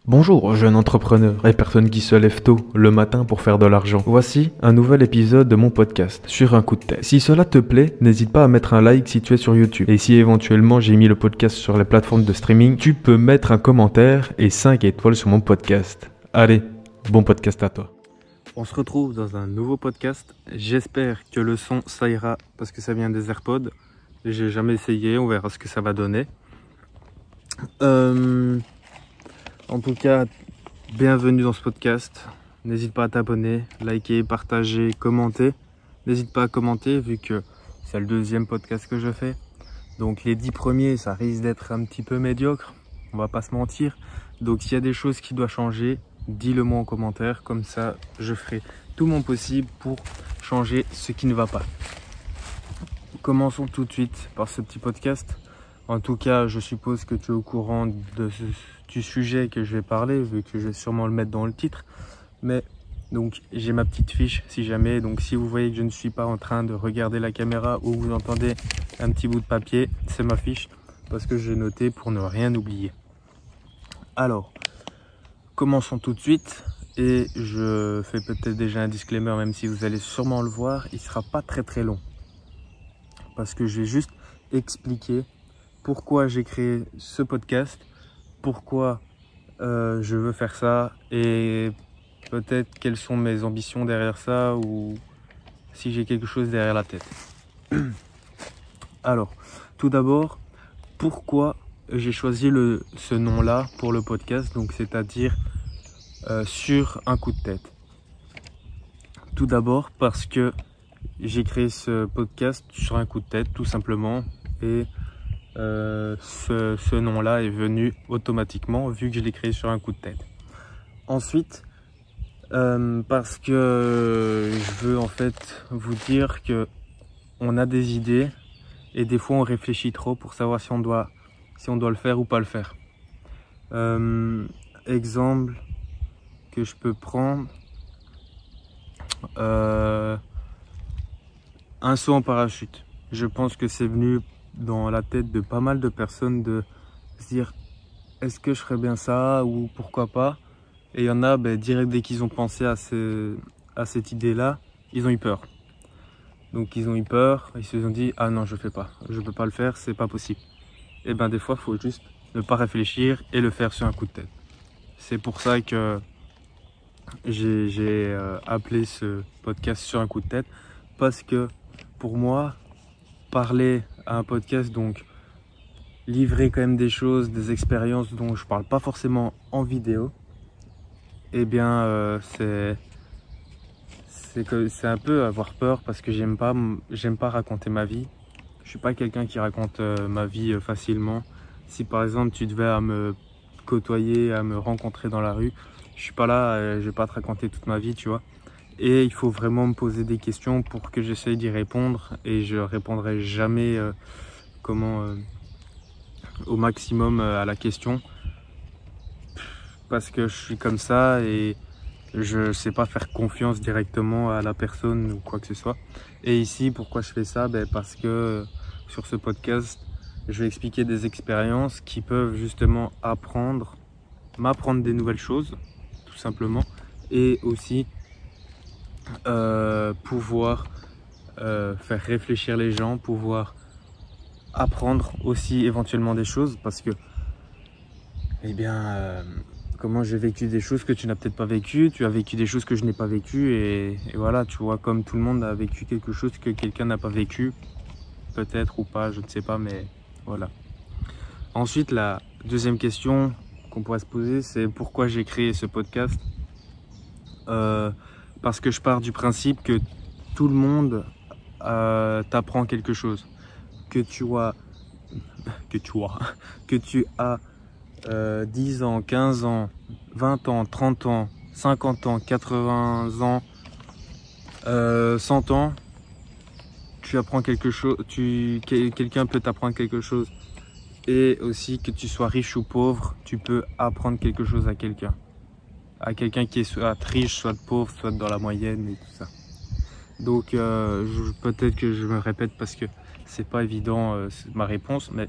Bonjour, jeune entrepreneur et personne qui se lève tôt le matin pour faire de l'argent. Voici un nouvel épisode de mon podcast, Sur un coup de tête. Si cela te plaît, n'hésite pas à mettre un like si tu es sur YouTube. Et si éventuellement j'ai mis le podcast sur les plateformes de streaming, tu peux mettre un commentaire et 5 étoiles sur mon podcast. Allez, bon podcast à toi. On se retrouve dans un nouveau podcast. J'espère que le son ça ira parce que ça vient des AirPods. J'ai jamais essayé, on verra ce que ça va donner. En tout cas, bienvenue dans ce podcast. N'hésite pas à t'abonner, liker, partager, commenter. N'hésite pas à commenter vu que c'est le deuxième podcast que je fais. Donc les 10 premiers, ça risque d'être un petit peu médiocre. On va pas se mentir. Donc s'il y a des choses qui doivent changer, dis-le moi en commentaire. Comme ça, je ferai tout mon possible pour changer ce qui ne va pas. Commençons tout de suite par ce petit podcast. En tout cas, je suppose que tu es au courant du sujet que je vais parler, vu que je vais sûrement le mettre dans le titre. Mais donc, j'ai ma petite fiche si jamais. Donc, si vous voyez que je ne suis pas en train de regarder la caméra ou vous entendez un petit bout de papier, c'est ma fiche parce que j'ai noté pour ne rien oublier. Alors, commençons tout de suite. Et je fais peut-être déjà un disclaimer, même si vous allez sûrement le voir, il ne sera pas très long. Parce que je vais juste expliquer pourquoi j'ai créé ce podcast, pourquoi je veux faire ça et peut-être quelles sont mes ambitions derrière ça ou si j'ai quelque chose derrière la tête. Alors, tout d'abord, pourquoi j'ai choisi ce nom-là pour le podcast, donc c'est-à-dire sur un coup de tête. Tout d'abord parce que j'ai créé ce podcast sur un coup de tête, tout simplement, et ce nom-là est venu automatiquement vu que je l'ai créé sur un coup de tête. Ensuite, parce que je veux en fait vous dire que on a des idées et des fois on réfléchit trop pour savoir si on doit le faire ou pas le faire. Exemple que je peux prendre, un saut en parachute. Je pense que c'est venu dans la tête de pas mal de personnes de se dire est-ce que je ferais bien ça ou pourquoi pas, et il y en a direct dès qu'ils ont pensé à cette idée là ils ont eu peur, donc ils ont eu peur, ils se sont dit ah non je fais pas, je peux pas le faire, c'est pas possible. Et des fois il faut juste ne pas réfléchir et le faire sur un coup de tête. C'est pour ça que j'ai appelé ce podcast Sur un coup de tête, parce que pour moi parler à un podcast, donc livrer quand même des choses, des expériences dont je parle pas forcément en vidéo, et c'est un peu avoir peur parce que j'aime pas raconter ma vie. Je suis pas quelqu'un qui raconte ma vie facilement. Si par exemple tu devais à me côtoyer, à me rencontrer dans la rue, je suis pas là, je vais pas te raconter toute ma vie, tu vois. Et il faut vraiment me poser des questions pour que j'essaye d'y répondre, et je répondrai jamais au maximum à la question, parce que je suis comme ça et je sais pas faire confiance directement à la personne ou quoi que ce soit. Et ici, pourquoi je fais ça? Parce que sur ce podcast, je vais expliquer des expériences qui peuvent justement m'apprendre des nouvelles choses, tout simplement, et aussi pouvoir faire réfléchir les gens, pouvoir apprendre aussi éventuellement des choses, parce que comment j'ai vécu des choses que tu n'as peut-être pas vécues, tu as vécu des choses que je n'ai pas vécues, et voilà, tu vois, comme tout le monde a vécu quelque chose que quelqu'un n'a pas vécu, peut-être ou pas, je ne sais pas, mais voilà. Ensuite, la deuxième question qu'on pourrait se poser, c'est pourquoi j'ai créé ce podcast. Parce que je pars du principe que tout le monde t'apprend quelque chose, que tu as 10 ans, 15 ans, 20 ans, 30 ans, 50 ans, 80 ans, 100 ans, tu apprends quelque chose, quelqu'un peut t'apprendre quelque chose. Et aussi que tu sois riche ou pauvre, tu peux apprendre quelque chose à quelqu'un. À quelqu'un qui est soit riche, soit pauvre, soit dans la moyenne et tout ça. Donc peut-être que je me répète parce que c'est pas évident ma réponse, mais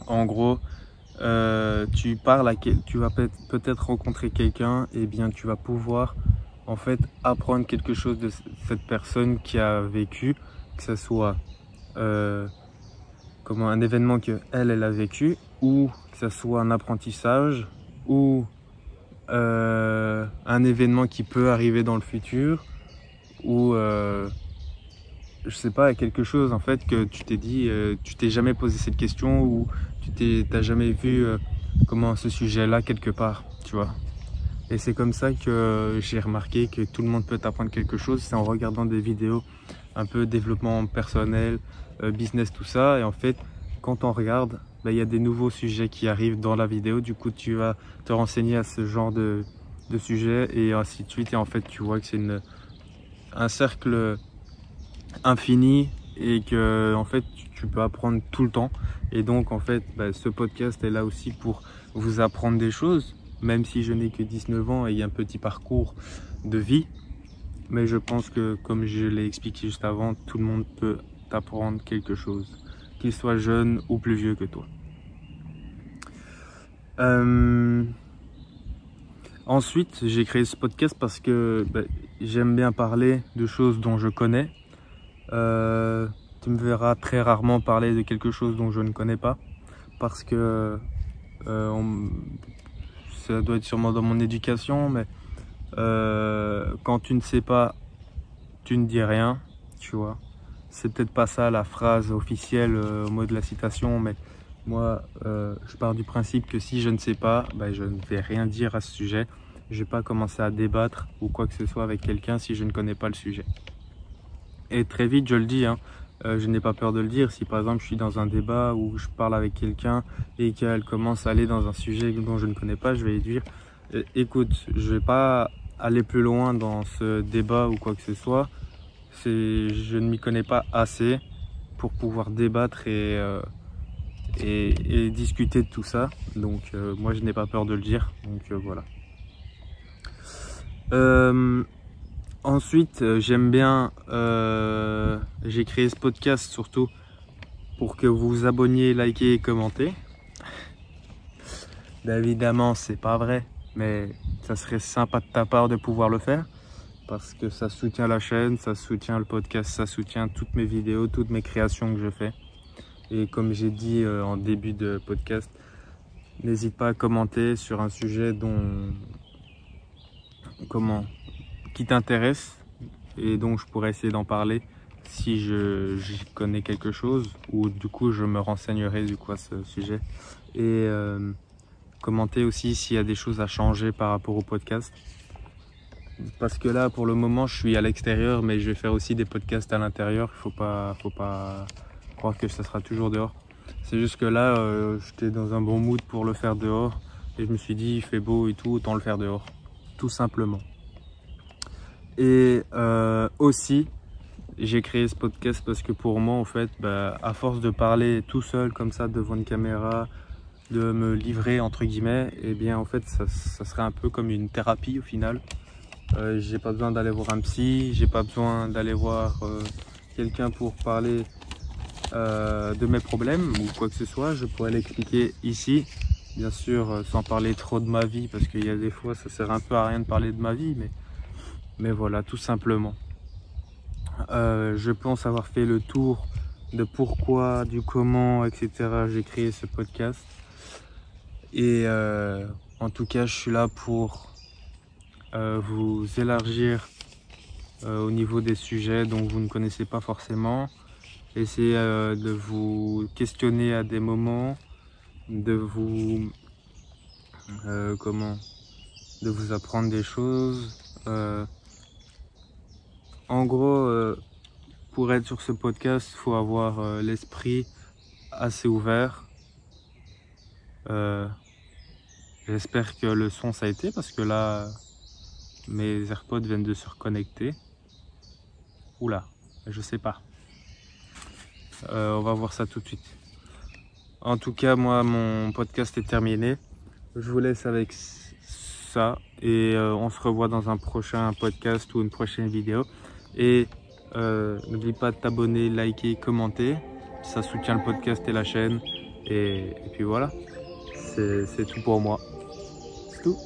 en gros, tu vas peut-être rencontrer quelqu'un, et bien tu vas pouvoir en fait apprendre quelque chose de cette personne qui a vécu, que ce soit comme un événement que elle a vécu, ou que ce soit un apprentissage, ou un événement qui peut arriver dans le futur, ou je sais pas, quelque chose en fait que tu t'es dit, tu t'es jamais posé cette question, ou t'as jamais vu comment ce sujet-là quelque part, tu vois. Et c'est comme ça que j'ai remarqué que tout le monde peut apprendre quelque chose, c'est en regardant des vidéos un peu développement personnel, business, tout ça. Et en fait, quand on regarde, il y a des nouveaux sujets qui arrivent dans la vidéo. Du coup, tu vas te renseigner à ce genre de sujet, et ainsi de suite. Et en fait, tu vois que c'est un cercle infini, et que en fait, tu peux apprendre tout le temps. Et donc, en fait, ce podcast est là aussi pour vous apprendre des choses, même si je n'ai que 19 ans et il y a un petit parcours de vie. Mais je pense que, comme je l'ai expliqué juste avant, tout le monde peut t'apprendre quelque chose, qu'il soit jeune ou plus vieux que toi. Ensuite, j'ai créé ce podcast parce que j'aime bien parler de choses dont je connais. Tu me verras très rarement parler de quelque chose dont je ne connais pas, parce que ça doit être sûrement dans mon éducation, mais quand tu ne sais pas, tu ne dis rien, tu vois. C'est peut-être pas ça la phrase officielle au mot de la citation, mais moi je pars du principe que si je ne sais pas, je ne vais rien dire à ce sujet. Je vais pas commencer à débattre ou quoi que ce soit avec quelqu'un si je ne connais pas le sujet. Et très vite, je le dis, hein, je n'ai pas peur de le dire. Si par exemple je suis dans un débat où je parle avec quelqu'un et qu'elle commence à aller dans un sujet dont je ne connais pas, je vais lui dire écoute, je vais pas aller plus loin dans ce débat ou quoi que ce soit. Je ne m'y connais pas assez pour pouvoir débattre et discuter de tout ça. Donc moi, je n'ai pas peur de le dire. Donc voilà. Ensuite, j'aime bien, j'ai créé ce podcast surtout pour que vous vous abonniez, likez et commentez. Évidemment, c'est pas vrai, mais ça serait sympa de ta part de pouvoir le faire, parce que ça soutient la chaîne, ça soutient le podcast, ça soutient toutes mes vidéos, toutes mes créations que je fais. Et comme j'ai dit en début de podcast, n'hésite pas à commenter sur un sujet qui t'intéresse et donc je pourrais essayer d'en parler si j'y connais quelque chose, ou du coup je me renseignerai du coup à ce sujet. Et commenter aussi s'il y a des choses à changer par rapport au podcast. Parce que là, pour le moment, je suis à l'extérieur, mais je vais faire aussi des podcasts à l'intérieur. Faut pas croire que ça sera toujours dehors. C'est juste que là, j'étais dans un bon mood pour le faire dehors. Et je me suis dit, il fait beau et tout, autant le faire dehors. Tout simplement. Et aussi, j'ai créé ce podcast parce que pour moi, en fait, à force de parler tout seul, comme ça, devant une caméra, de me livrer, entre guillemets, et bien, en fait, ça serait un peu comme une thérapie au final. J'ai pas besoin d'aller voir un psy, j'ai pas besoin d'aller voir quelqu'un pour parler de mes problèmes ou quoi que ce soit. Je pourrais l'expliquer ici, bien sûr, sans parler trop de ma vie, parce qu'il y a des fois ça sert un peu à rien de parler de ma vie, mais voilà, tout simplement. Je pense avoir fait le tour de pourquoi, du comment, etc. j'ai créé ce podcast. Et en tout cas, je suis là pour vous élargir au niveau des sujets dont vous ne connaissez pas forcément, essayer de vous questionner à des moments, de vous de vous apprendre des choses. En gros, pour être sur ce podcast, il faut avoir l'esprit assez ouvert. J'espère que le son ça a été, parce que là mes AirPods viennent de se reconnecter. Oula, je sais pas. On va voir ça tout de suite. En tout cas, moi, mon podcast est terminé. Je vous laisse avec ça et on se revoit dans un prochain podcast ou une prochaine vidéo. Et n'oublie pas de t'abonner, liker, commenter. Ça soutient le podcast et la chaîne. Et puis voilà. c'est tout pour moi. C'est tout.